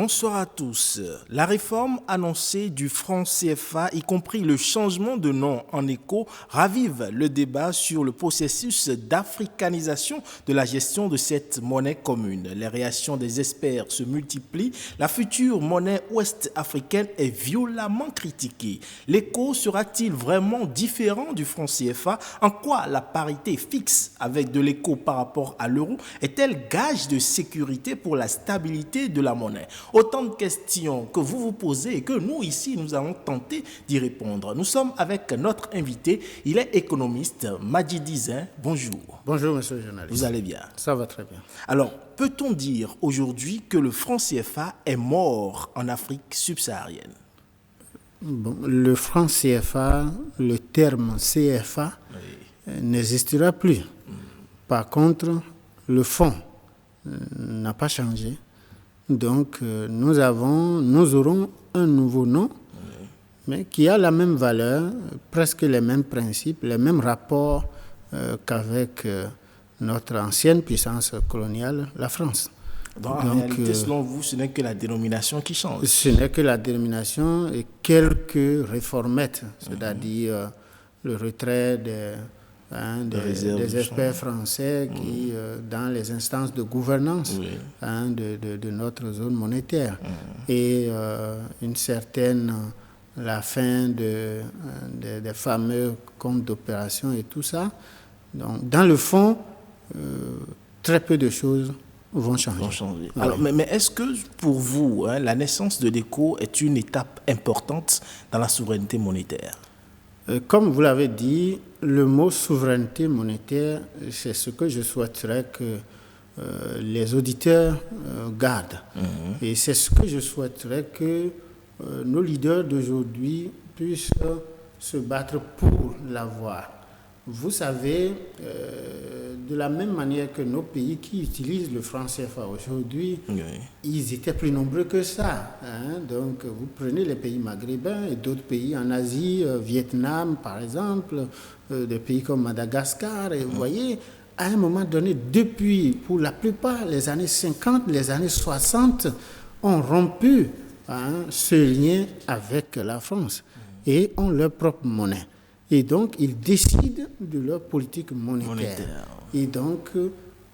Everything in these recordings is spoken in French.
Bonsoir à tous. La réforme annoncée du franc CFA, y compris le changement de nom en écho, ravive le débat sur le processus d'africanisation de la gestion de cette monnaie commune. Les réactions des experts se multiplient. La future monnaie ouest-africaine est violemment critiquée. L'écho sera-t-il vraiment différent du franc CFA? En quoi la parité fixe avec de l'écho par rapport à l'euro est-elle gage de sécurité pour la stabilité de la monnaie? Autant de questions que vous vous posez et que nous, ici, nous allons tenter d'y répondre. Nous sommes avec notre invité. Il est économiste, Madjidi Zin. Bonjour. Bonjour, monsieur le journaliste. Vous allez bien? Ça va très bien. Alors, peut-on dire aujourd'hui que le franc CFA est mort en Afrique subsaharienne? Bon, le franc CFA, le terme CFA, n'existera plus. Par contre, le fond n'a pas changé. Donc, nous aurons un nouveau nom, mais qui a la même valeur, presque les mêmes principes, les mêmes rapports qu'avec notre ancienne puissance coloniale, la France. Donc, en réalité, selon vous, ce n'est que la dénomination qui change. Ce n'est que la dénomination et quelques réformettes, c'est-à-dire le retrait des experts français qui, dans les instances de gouvernance de notre zone monétaire, et une certaine, la fin des fameux comptes d'opération et tout ça. Donc, dans le fond, très peu de choses vont changer. Oui. Alors, mais est-ce que pour vous, la naissance de l'écho est une étape importante dans la souveraineté monétaire? Comme vous l'avez dit, le mot souveraineté monétaire, c'est ce que je souhaiterais que les auditeurs gardent. Et c'est ce que je souhaiterais que nos leaders d'aujourd'hui puissent se battre pour l'avoir. Vous savez, de la même manière que nos pays qui utilisent le franc CFA aujourd'hui, ils étaient plus nombreux que ça. Donc, vous prenez les pays maghrébins et d'autres pays en Asie, Vietnam par exemple, des pays comme Madagascar, et vous voyez, à un moment donné, depuis, pour la plupart, les années 50, les années 60, ont rompu ce lien avec la France et ont leur propre monnaie. Et donc, ils décident de leur politique monétaire. Et donc,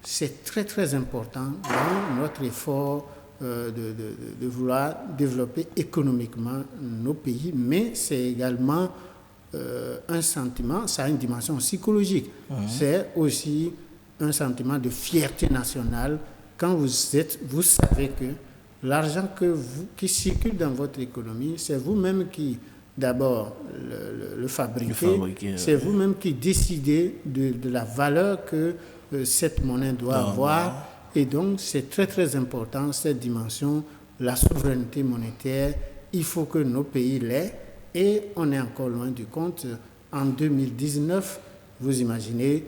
c'est très, très important dans notre effort de vouloir développer économiquement nos pays, mais c'est également un sentiment, ça a une dimension psychologique. C'est aussi un sentiment de fierté nationale quand vous savez que l'argent qui circule dans votre économie, c'est vous-même qui... D'abord, le fabriquer, c'est vous-même qui décidez de la valeur que cette monnaie doit avoir. Et donc, c'est très, très important, cette dimension, la souveraineté monétaire. Il faut que nos pays l'aient. Et on est encore loin du compte. En 2019, vous imaginez,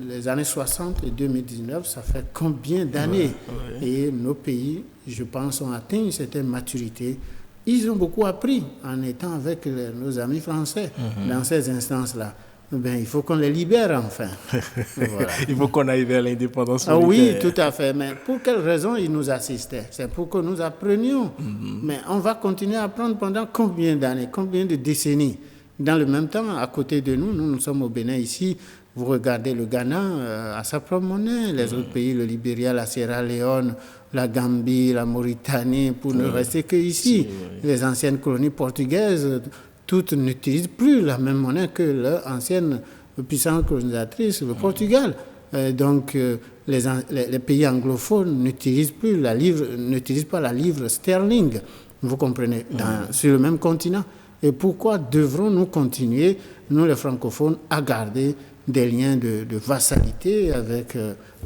les années 60 et 2019, ça fait combien d'années? Et nos pays, je pense, ont atteint une certaine maturité. Ils ont beaucoup appris en étant avec nos amis français dans ces instances-là. Il faut qu'on les libère enfin. Voilà. Il faut qu'on aille vers l'indépendance monétaire. Oui, tout à fait. Mais pour quelle raison ils nous assistaient? C'est pour que nous apprenions. Mais on va continuer à apprendre pendant combien d'années, combien de décennies? Dans le même temps, à côté de nous, nous sommes au Bénin ici. Vous regardez le Ghana à sa propre monnaie, les autres pays, le Libéria, la Sierra Leone, la Gambie, la Mauritanie, pour ne rester qu'ici. Les anciennes colonies portugaises, toutes n'utilisent plus la même monnaie que leur ancienne puissance colonisatrice, le Portugal. Donc, les pays anglophones n'utilisent pas la livre sterling, vous comprenez, sur le même continent. Et pourquoi devrons-nous continuer, nous les francophones, à garder des liens de vassalité avec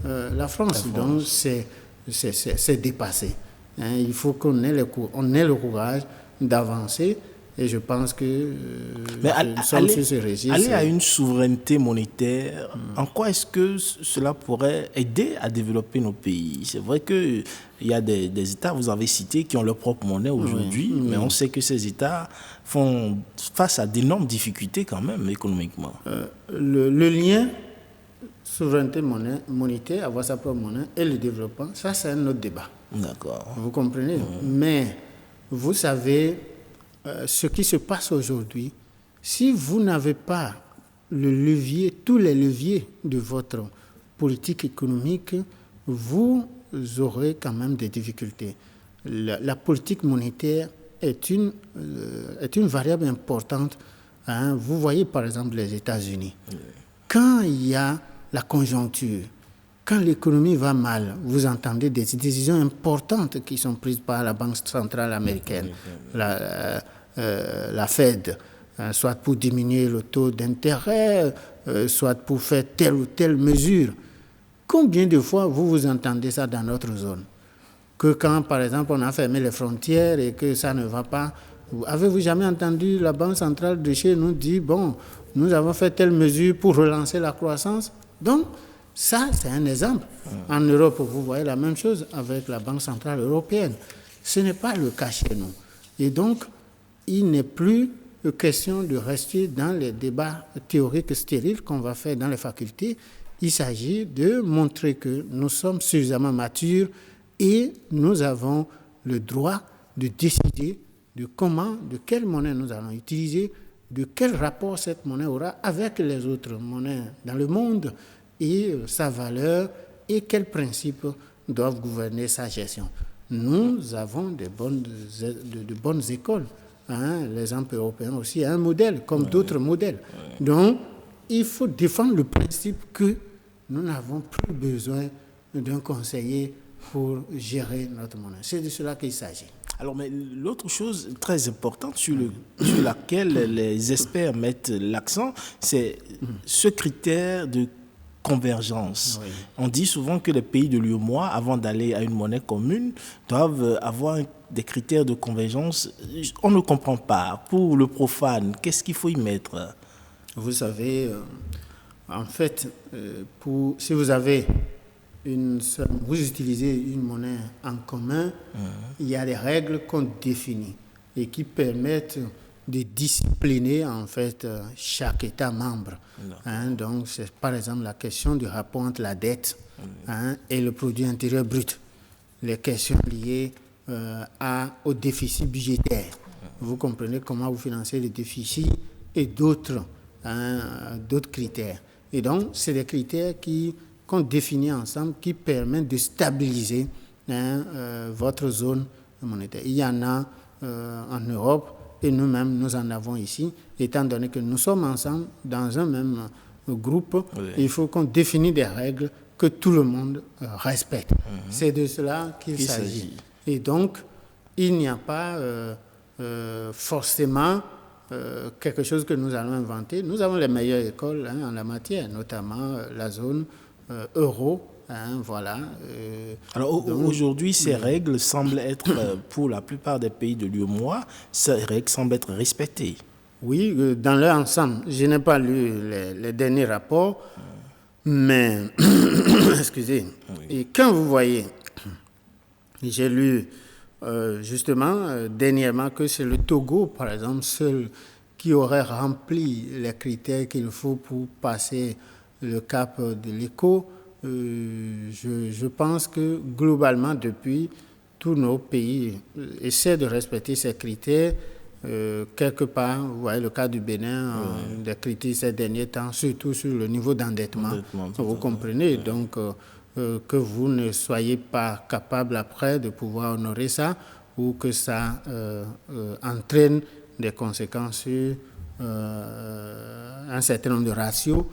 la France? Donc, c'est dépassé. Il faut qu'on ait le courage d'avancer. Et je pense que nous sommes sur ce registre. Aller à une souveraineté monétaire, en quoi est-ce que cela pourrait aider à développer nos pays? C'est vrai qu'il y a des États, vous avez cité, qui ont leur propre monnaie aujourd'hui, mais on sait que ces États font face à d'énormes difficultés quand même économiquement. Le lien souveraineté monétaire, avoir sa propre monnaie et le développement, ça c'est un autre débat. D'accord. Vous comprenez? Mais vous savez, ce qui se passe aujourd'hui, si vous n'avez pas le levier, tous les leviers de votre politique économique, vous aurez quand même des difficultés. La politique monétaire est une variable importante. Hein. Vous voyez par exemple les États-Unis. Quand il y a la conjoncture, quand l'économie va mal, vous entendez des décisions importantes qui sont prises par la Banque centrale américaine, la Fed, soit pour diminuer le taux d'intérêt, soit pour faire telle ou telle mesure. Combien de fois vous entendez ça dans notre zone? Que quand, par exemple, on a fermé les frontières et que ça ne va pas, avez-vous jamais entendu la Banque centrale de chez nous dire, bon, nous avons fait telle mesure pour relancer la croissance? Donc, ça, c'est un exemple. En Europe, vous voyez la même chose avec la Banque centrale européenne. Ce n'est pas le cas chez nous. Et donc, il n'est plus question de rester dans les débats théoriques stériles qu'on va faire dans les facultés. Il s'agit de montrer que nous sommes suffisamment matures et nous avons le droit de décider de comment, de quelle monnaie nous allons utiliser, de quel rapport cette monnaie aura avec les autres monnaies dans le monde et sa valeur et quels principes doivent gouverner sa gestion. Nous avons de bonnes écoles. Hein, l'exemple européen aussi est un modèle, comme d'autres modèles. Donc, il faut défendre le principe que nous n'avons plus besoin d'un conseiller pour gérer notre monnaie. C'est de cela qu'il s'agit. Alors, mais l'autre chose très importante sur laquelle les experts mettent l'accent, c'est ce critère de convergence. Oui. On dit souvent que les pays de l'UEMOA, avant d'aller à une monnaie commune, doivent avoir des critères de convergence. On ne comprend pas. Pour le profane, qu'est-ce qu'il faut y mettre? Vous savez, en fait, si vous avez vous utilisez une monnaie en commun, il y a des règles qu'on définit et qui permettent de discipliner en fait chaque État membre. Hein, donc, c'est par exemple la question du rapport entre la dette et le produit intérieur brut. Les questions liées au déficit budgétaire. Vous comprenez comment vous financez le déficit et d'autres critères. Et donc, c'est des critères qu'on définit ensemble qui permettent de stabiliser votre zone monétaire. Il y en a en Europe et nous-mêmes, nous en avons ici. Étant donné que nous sommes ensemble dans un même groupe, il faut qu'on définisse des règles que tout le monde respecte. C'est de cela qu'il s'agit. Et donc, il n'y a pas forcément quelque chose que nous allons inventer. Nous avons les meilleures écoles en la matière, notamment la zone euro. Voilà. Alors aujourd'hui, ces règles semblent être, pour la plupart des pays de l'UEMOA, ces règles semblent être respectées. Oui, dans leur ensemble. Je n'ai pas lu les derniers rapports, mais, excusez, et quand vous voyez, j'ai lu justement dernièrement que c'est le Togo, par exemple, seul qui aurait rempli les critères qu'il faut pour passer le cap de l'éco. Je pense que globalement, depuis, tous nos pays essaient de respecter ces critères. Quelque part, vous voyez le cas du Bénin, des critères ces derniers temps, surtout sur le niveau d'endettement. Vous comprenez, donc que vous ne soyez pas capable après de pouvoir honorer ça ou que ça entraîne des conséquences sur un certain nombre de ratios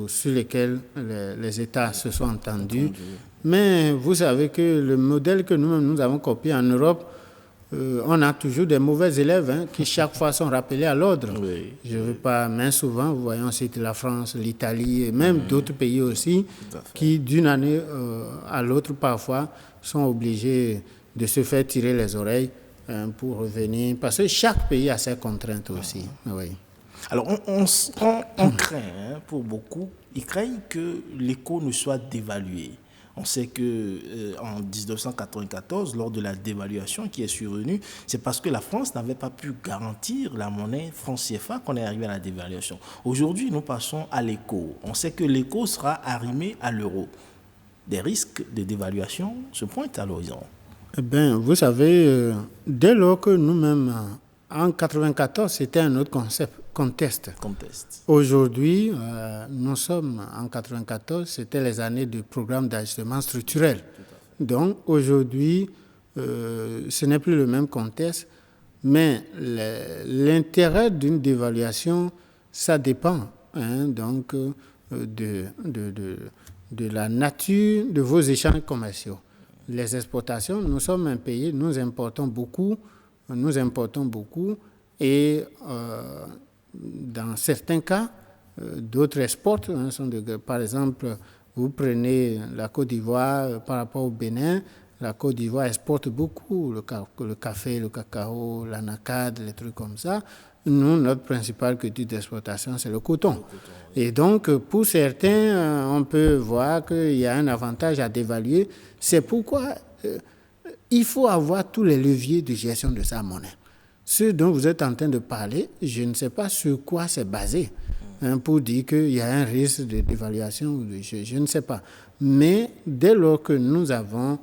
sur lesquels les États se sont entendus. Mais vous savez que le modèle que nous avons copié en Europe, on a toujours des mauvais élèves qui chaque fois sont rappelés à l'ordre. Je ne veux pas, mais souvent, vous voyez, on cite la France, l'Italie et même d'autres pays aussi qui, d'une année à l'autre, parfois, sont obligés de se faire tirer les oreilles pour revenir. Parce que chaque pays a ses contraintes aussi. Oui. Alors, on craint, pour beaucoup, ils craignent que l'éco ne soit dévalué. On sait qu'en 1994, lors de la dévaluation qui est survenue, c'est parce que la France n'avait pas pu garantir la monnaie franc CFA qu'on est arrivé à la dévaluation. Aujourd'hui, nous passons à l'éco. On sait que l'éco sera arrimé à l'euro. des risques de dévaluation se pointent à l'horizon. Eh bien, vous savez, dès lors que nous-mêmes, en 1994, c'était un autre contexte. Aujourd'hui, nous sommes en 1994, c'était les années du programme d'ajustement structurel. Donc, aujourd'hui, ce n'est plus le même contexte, mais l'intérêt d'une dévaluation, ça dépend donc, de la nature de vos échanges commerciaux. Les exportations, nous sommes un pays, nous importons beaucoup et dans certains cas, d'autres exportent. Par exemple, vous prenez la Côte d'Ivoire par rapport au Bénin, la Côte d'Ivoire exporte beaucoup le café, le cacao, l'anacarde, les trucs comme ça. Nous, notre principale culture d'exportation, c'est le coton. Et donc, pour certains, on peut voir qu'il y a un avantage à dévaluer. C'est pourquoi il faut avoir tous les leviers de gestion de sa monnaie. Ce dont vous êtes en train de parler, je ne sais pas sur quoi c'est basé pour dire qu'il y a un risque de dévaluation. Je ne sais pas. Mais dès lors que nous avons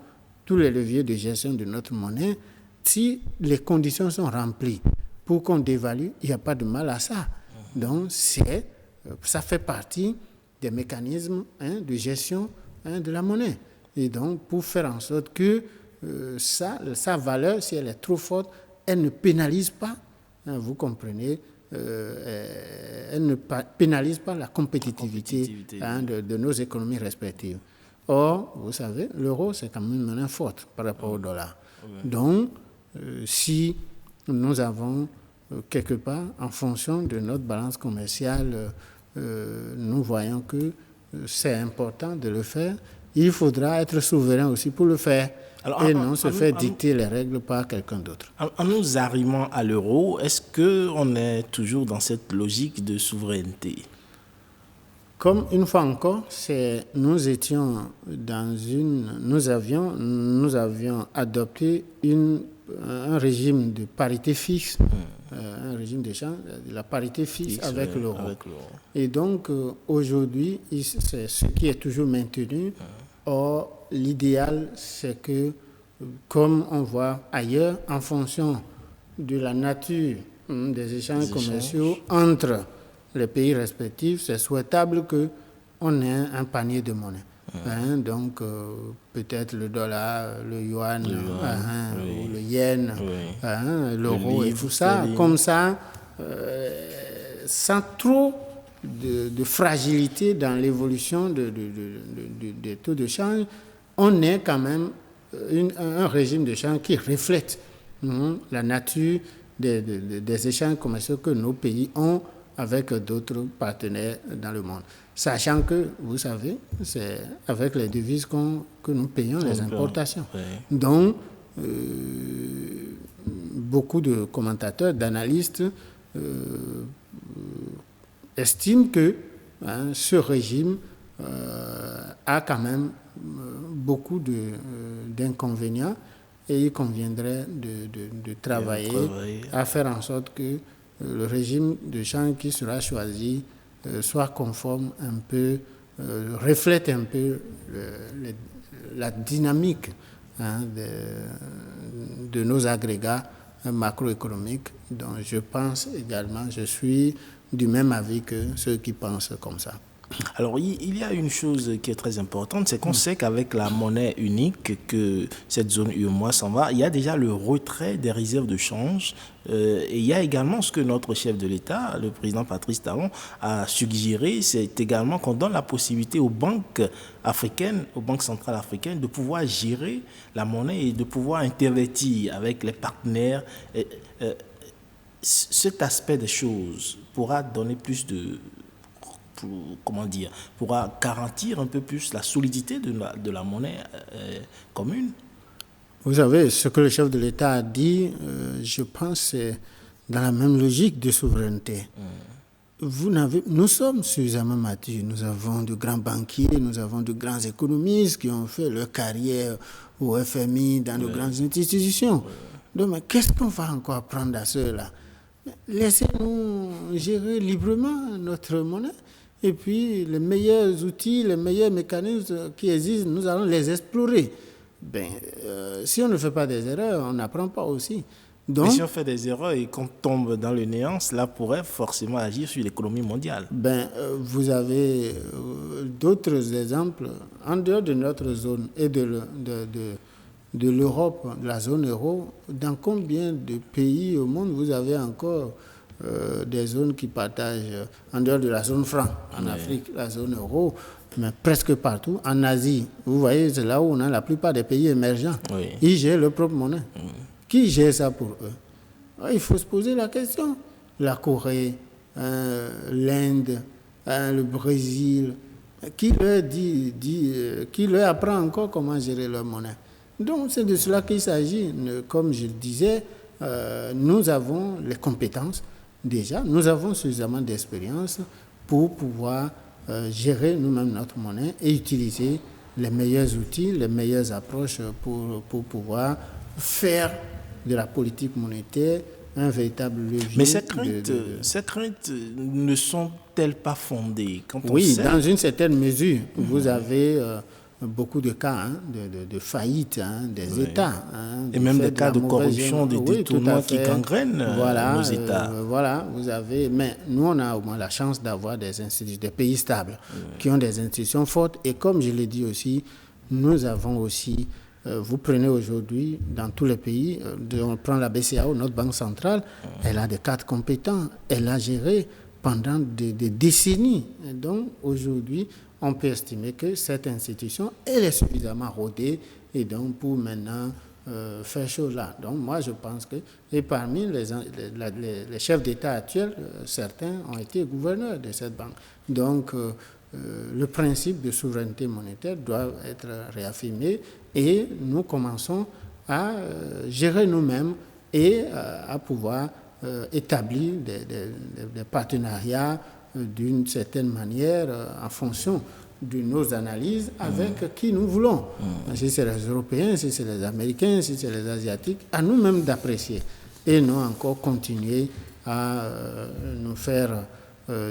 tous les leviers de gestion de notre monnaie, si les conditions sont remplies pour qu'on dévalue, il n'y a pas de mal à ça. Donc, ça fait partie des mécanismes de gestion de la monnaie. Et donc, pour faire en sorte que sa valeur, si elle est trop forte, elle ne pénalise pas, vous comprenez, elle ne pénalise pas la compétitivité de nos économies respectives. Or, vous savez, l'euro, c'est quand même une monnaie forte par rapport au dollar. Donc, si nous avons quelque part, en fonction de notre balance commerciale, nous voyons que c'est important de le faire. Il faudra être souverain aussi pour le faire. Alors, et non se faire dicter les règles par quelqu'un d'autre. En nous arrimant à l'euro, est-ce qu'on est toujours dans cette logique de souveraineté? Comme une fois encore, nous avions adopté un régime de parité fixe, un régime d'échange, la parité fixe avec l'euro. Et donc, aujourd'hui, c'est ce qui est toujours maintenu. Or, l'idéal, c'est que, comme on voit ailleurs, en fonction de la nature des échanges commerciaux entre les pays respectifs, c'est souhaitable qu'on ait un panier de monnaie. Donc, peut-être le dollar, le yuan, ou le yen, l'euro et tout ça. Comme ça, sans trop de fragilité dans l'évolution des taux de change, on ait quand même un régime de change qui reflète la nature des échanges commerciaux que nos pays ont avec d'autres partenaires dans le monde. Sachant que, vous savez, c'est avec les devises que nous payons les importations. Donc, beaucoup de commentateurs, d'analystes estiment que ce régime a quand même beaucoup d'inconvénients et il conviendrait de travailler à faire en sorte que le régime de change qui sera choisi soit conforme un peu, reflète un peu la dynamique de nos agrégats macroéconomiques. Donc je pense également, je suis du même avis que ceux qui pensent comme ça. Alors, il y a une chose qui est très importante, c'est qu'on sait qu'avec la monnaie unique, que cette zone UEMOA s'en va, il y a déjà le retrait des réserves de change. Et il y a également ce que notre chef de l'État, le président Patrice Talon, a suggéré, c'est également qu'on donne la possibilité aux banques africaines, aux banques centrales africaines, de pouvoir gérer la monnaie et de pouvoir intervertir avec les partenaires. Cet aspect des choses pourra donner plus de... pourra garantir un peu plus la solidité de la monnaie commune. Vous savez, ce que le chef de l'État a dit, je pense, c'est dans la même logique de souveraineté. Nous sommes suffisamment matures. Nous avons de grands banquiers, nous avons de grands économistes qui ont fait leur carrière au FMI, dans de grandes institutions. Donc, mais qu'est-ce qu'on va encore apprendre à ceux-là? Laissez-nous gérer librement notre monnaie Et puis, les meilleurs outils, les meilleurs mécanismes qui existent, nous allons les explorer. Si on ne fait pas des erreurs, on n'apprend pas aussi. Donc, mais si on fait des erreurs et qu'on tombe dans le néant, cela pourrait forcément agir sur l'économie mondiale. Vous avez d'autres exemples en dehors de notre zone et de l'Europe, de la zone euro. Dans combien de pays au monde vous avez encore des zones qui partagent, en dehors de la zone franc, en Afrique, la zone euro, mais presque partout. En Asie, vous voyez, c'est là où on a la plupart des pays émergents. Ils gèrent leur propre monnaie. Qui gère ça pour eux? Il faut se poser la question. La Corée, l'Inde, le Brésil, qui leur apprend encore comment gérer leur monnaie? Donc c'est de cela qu'il s'agit. Comme je le disais, nous avons les compétences déjà, nous avons suffisamment d'expérience pour pouvoir gérer nous-mêmes notre monnaie et utiliser les meilleurs outils, les meilleures approches pour pouvoir faire de la politique monétaire un véritable levier. Mais ces craintes ne sont-elles pas fondées? Dans une certaine mesure. Vous avez beaucoup de cas de faillite des États. Et même des cas de corruption, de détournement qui gangrènent nos États. Vous avez... Mais nous, on a au moins la chance d'avoir des institutions, des pays stables, qui ont des institutions fortes. Et comme je l'ai dit aussi, nous avons aussi... vous prenez aujourd'hui, dans tous les pays, on prend la BCEAO, notre banque centrale, elle a des cadres compétents, elle a géré pendant des décennies. Et donc, aujourd'hui, on peut estimer que cette institution, elle est suffisamment rodée, et donc pour maintenant faire chose là. Donc, moi, je pense que, et parmi les chefs d'État actuels, certains ont été gouverneurs de cette banque. Donc, le principe de souveraineté monétaire doit être réaffirmé et nous commençons à gérer nous-mêmes et à pouvoir établir des partenariats d'une certaine manière en fonction de nos analyses avec qui nous voulons. Si c'est les Européens, si c'est les Américains, si c'est les Asiatiques, à nous-mêmes d'apprécier et non encore continuer à nous faire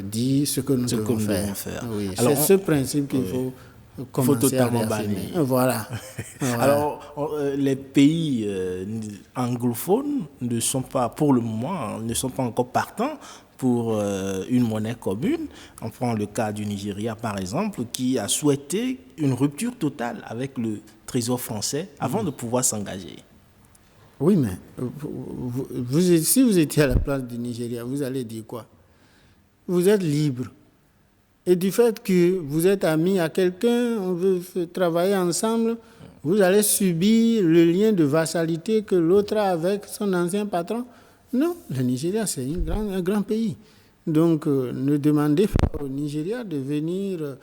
dire ce que nous devons faire. Oui, c'est ce principe qu'il faut commencer à réaffirmer. Voilà. Alors, les pays anglophones ne sont pas, pour le moment, ne sont pas encore partants pour une monnaie commune. On prend le cas du Nigeria, par exemple, qui a souhaité une rupture totale avec le Trésor français avant de pouvoir s'engager. Oui, mais si vous étiez à la place du Nigeria, vous allez dire quoi? Vous êtes libre. Et du fait que vous êtes amis à quelqu'un, on veut travailler ensemble, vous allez subir le lien de vassalité que l'autre a avec son ancien patron. Non, le Nigeria, c'est un grand pays. Donc, ne demandez pas au Nigeria de venir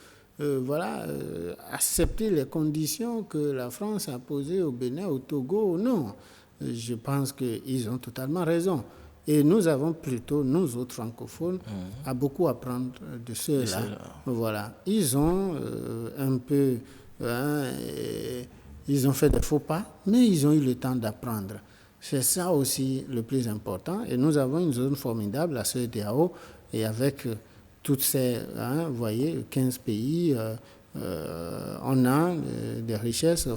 accepter les conditions que la France a posées au Bénin, au Togo. Non, je pense qu'ils ont totalement raison. Et nous avons plutôt, nous autres francophones, à beaucoup apprendre de ceux-là. Voilà. Ils ont un peu... ils ont fait des faux pas, mais ils ont eu le temps d'apprendre. C'est ça aussi le plus important. Et nous avons une zone formidable, la CEDEAO, et avec toutes ces, vous voyez, 15 pays, on a des richesses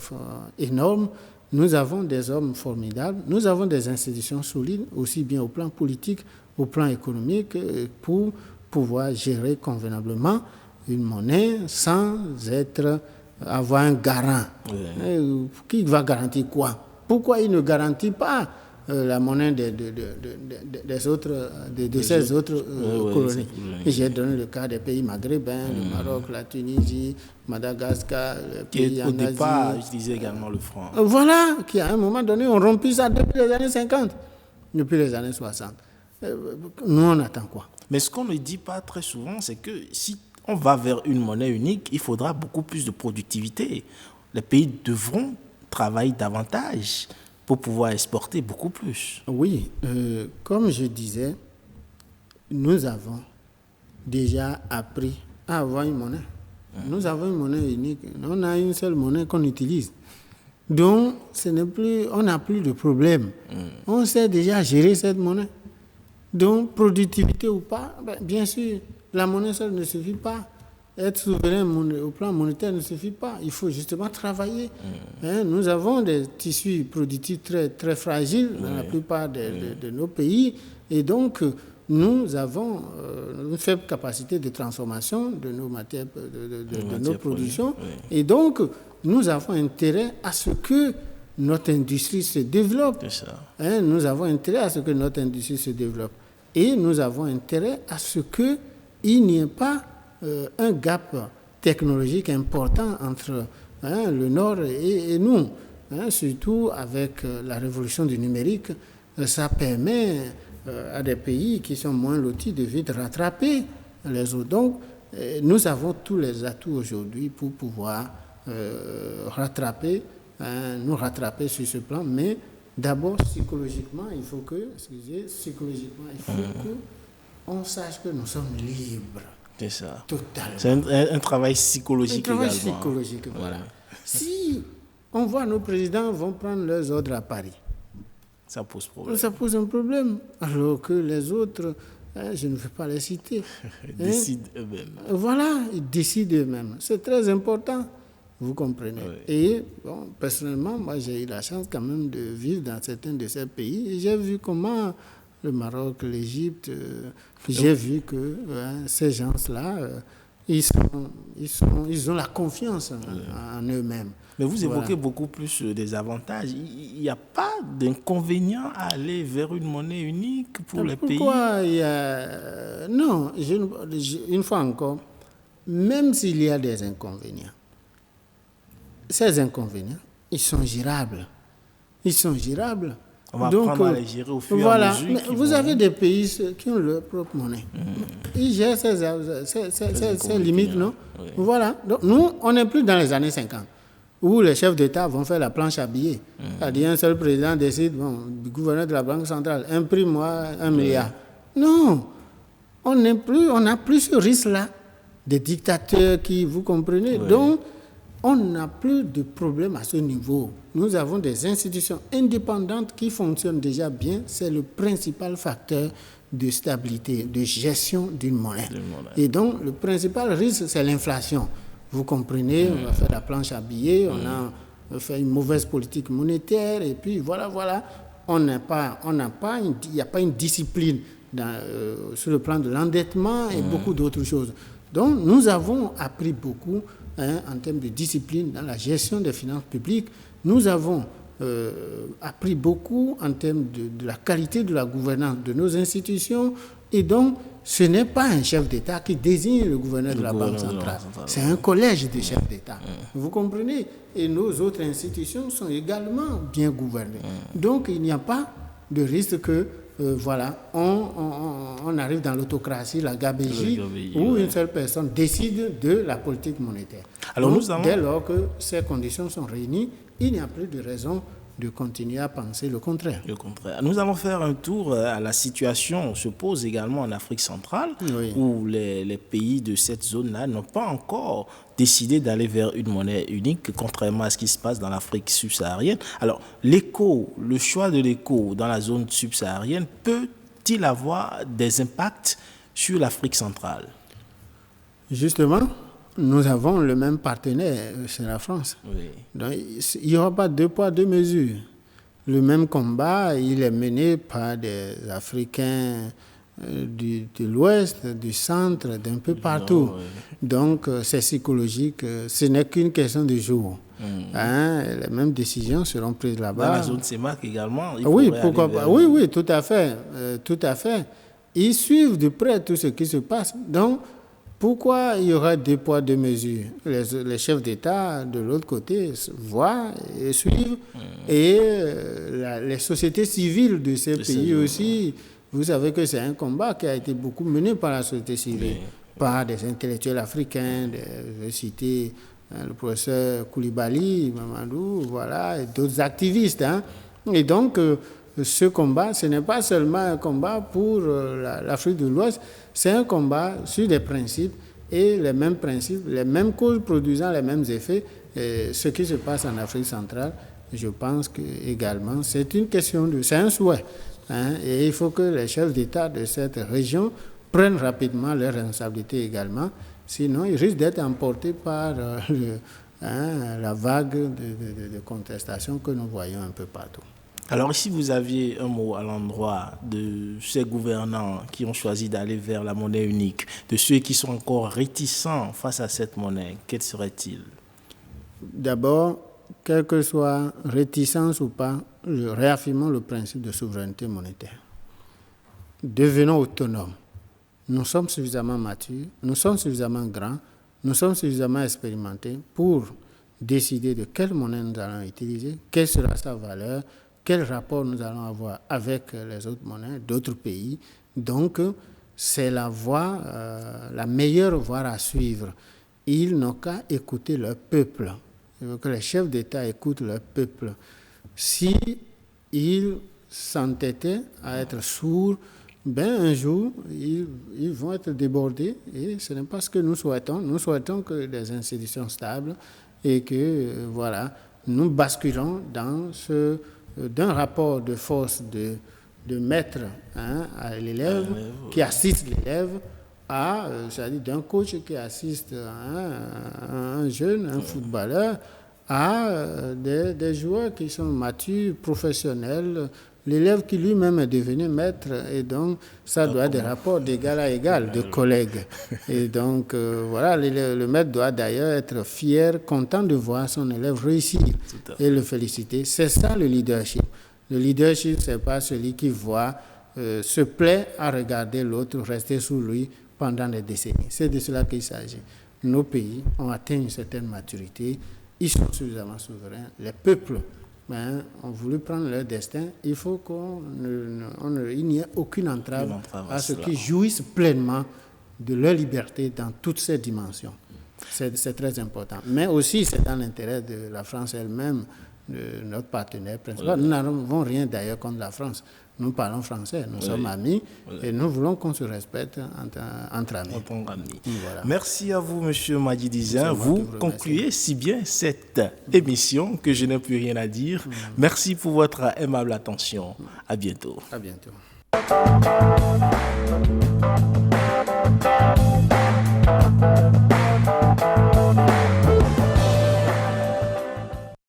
énormes. Nous avons des hommes formidables, nous avons des institutions solides, aussi bien au plan politique, au plan économique, pour pouvoir gérer convenablement une monnaie sans avoir un garant. Oui. Qui va garantir quoi? Pourquoi il ne garantit pas la monnaie des autres, de ces autres colonies? J'ai donné le cas des pays maghrébins, le Maroc, la Tunisie, Madagascar, le pays en Asie. Au départ, utilisaient également le franc. Voilà, qui à un moment donné ont rompu ça depuis les années 50, depuis les années 60. Nous, on attend quoi? Mais ce qu'on ne dit pas très souvent, c'est que si on va vers une monnaie unique, il faudra beaucoup plus de productivité. Les pays devront travailler davantage pour pouvoir exporter beaucoup plus. Oui, comme je disais, nous avons déjà appris à avoir une monnaie. Nous avons une monnaie unique. On a une seule monnaie qu'on utilise. Donc, on n'a plus de problème. On sait déjà gérer cette monnaie. Donc, productivité ou pas, bien sûr, la monnaie seule ne suffit pas. Être souverain au plan monétaire ne suffit pas. Il faut justement travailler. Nous avons des tissus productifs très, très fragiles dans la plupart de nos pays. Et donc, nous avons une faible capacité de transformation de nos matières, de nos productions. Et donc, nous avons intérêt à ce que notre industrie se développe. Nous avons intérêt à ce que notre industrie se développe. Et nous avons intérêt à ce qu'il n'y ait pas un gap technologique important entre le Nord et nous. Surtout avec la révolution du numérique, ça permet à des pays qui sont moins lotis de vite rattraper les autres. Donc, nous avons tous les atouts aujourd'hui pour pouvoir nous rattraper sur ce plan, mais d'abord psychologiquement, il faut que on sache que nous sommes libres. C'est ça. Totalement. C'est un travail psychologique également. Psychologique, voilà. Si on voit nos présidents vont prendre leurs ordres à Paris, ça pose problème. Ça pose un problème. Alors que les autres, je ne vais pas les citer. Décident eux-mêmes. Voilà, ils décident eux-mêmes. C'est très important, vous comprenez. Oui. Et bon, personnellement, moi j'ai eu la chance quand même de vivre dans certains de ces pays. Et j'ai vu comment le Maroc, l'Égypte, j'ai vu que ces gens-là, ils ont la confiance en eux-mêmes. Mais vous évoquez beaucoup plus des avantages. Il n'y a pas d'inconvénient à aller vers une monnaie unique pour les pays. Pourquoi il y a... Non, une fois encore, même s'il y a des inconvénients, ces inconvénients, ils sont gérables. On va apprendre à les gérer au fur et à mesure. Mais vous avez des pays qui ont leur propre monnaie. Ils gèrent ces limites, non? Oui. Voilà. Donc, nous, on n'est plus dans les années 50, où les chefs d'État vont faire la planche à billets. C'est-à-dire, un seul président décide, le gouverneur de la Banque centrale, imprime-moi 1 milliard. Non, on n'a plus ce risque-là des dictateurs qui, vous comprenez. Oui. Donc, on n'a plus de problème à ce niveau. Nous avons des institutions indépendantes qui fonctionnent déjà bien. C'est le principal facteur de stabilité, de gestion d'une monnaie. Et donc, le principal risque, c'est l'inflation. Vous comprenez, on va faire la planche à billets, on a fait une mauvaise politique monétaire, et puis voilà. Il n'y a pas une discipline sur le plan de l'endettement et beaucoup d'autres choses. Donc, nous avons appris beaucoup en termes de discipline dans la gestion des finances publiques. Nous avons appris beaucoup en termes de la qualité de la gouvernance de nos institutions. Et donc, ce n'est pas un chef d'État qui désigne le gouverneur de la Banque centrale. C'est un collège de chefs d'État. Vous comprenez? Et nos autres institutions sont également bien gouvernées. Donc, il n'y a pas de risque que on arrive dans l'autocratie, la gabégie, où une seule personne décide de la politique monétaire. Alors, dès lors que ces conditions sont réunies, il n'y a plus de raison de continuer à penser le contraire. Nous allons faire un tour à la situation se pose également en Afrique centrale, où les pays de cette zone-là n'ont pas encore décidé d'aller vers une monnaie unique, contrairement à ce qui se passe dans l'Afrique subsaharienne. Alors, le choix de l'éco dans la zone subsaharienne peut-il avoir des impacts sur l'Afrique centrale? Justement, nous avons le même partenaire, c'est la France. Donc, il n'y aura pas deux poids, deux mesures. Le même combat, il est mené par des Africains de l'Ouest, du centre, d'un peu partout. Donc, c'est psychologique. Ce n'est qu'une question de jour. Les mêmes décisions seront prises là-bas. Dans la zone CEMAC également. Pourquoi pas. Oui, tout à fait. Ils suivent de près tout ce qui se passe. Donc, pourquoi il y aura deux poids, deux mesures? Les chefs d'État de l'autre côté voient et suivent. Et les sociétés civiles de ces pays aussi, vous savez que c'est un combat qui a été beaucoup mené par la société civile, par des intellectuels africains, je vais citer le professeur Koulibaly, Mamadou, et d'autres activistes. Et donc, ce combat, ce n'est pas seulement un combat pour l'Afrique de l'Ouest, c'est un combat sur des principes, et les mêmes principes, les mêmes causes produisant les mêmes effets. Et ce qui se passe en Afrique centrale, je pense que également, c'est une question c'est un souhait. Et il faut que les chefs d'État de cette région prennent rapidement leurs responsabilités également. Sinon, ils risquent d'être emportés par la vague de contestation que nous voyons un peu partout. Alors, si vous aviez un mot à l'endroit de ces gouvernants qui ont choisi d'aller vers la monnaie unique, de ceux qui sont encore réticents face à cette monnaie, quel serait-il? D'abord, quelle que soit réticence ou pas, réaffirmons le principe de souveraineté monétaire. Devenons autonomes. Nous sommes suffisamment matures, nous sommes suffisamment grands, nous sommes suffisamment expérimentés pour décider de quelle monnaie nous allons utiliser, quelle sera sa valeur, quel rapport nous allons avoir avec les autres monnaies d'autres pays. Donc, c'est la voie, la meilleure voie à suivre. Ils n'ont qu'à écouter leur peuple. Il faut que les chefs d'État écoutent leur peuple. Si ils s'entêtaient à être sourds, un jour, ils vont être débordés et ce n'est pas ce que nous souhaitons. Nous souhaitons que des institutions stables et que, nous basculons d'un rapport de force de maître à l'élève qui assiste l'élève c'est-à-dire d'un coach qui assiste un jeune, un footballeur, à des joueurs qui sont matures, professionnels, l'élève qui lui-même est devenu maître, et donc ça doit être des rapports d'égal à égal, de collègues. Et donc le maître doit d'ailleurs être fier, content de voir son élève réussir et le féliciter. C'est ça le leadership. Le leadership, c'est pas celui qui se plaît à regarder l'autre rester sous lui pendant des décennies. C'est de cela qu'il s'agit. Nos pays ont atteint une certaine maturité, ils sont suffisamment souverains, les peuples ont voulu prendre leur destin. Il faut qu'il n'y ait aucune entrave à ceux qui jouissent pleinement de leur liberté dans toutes ces dimensions. C'est très important. Mais aussi, c'est dans l'intérêt de la France elle-même, de notre partenaire principal. Nous n'avons rien d'ailleurs contre la France. Nous parlons français, nous sommes amis et nous voulons qu'on se respecte entre amis. Voilà. Merci à vous, M. Madjidizin. Vous concluez si bien cette émission que je n'ai plus rien à dire. Merci pour votre aimable attention. À bientôt. À bientôt.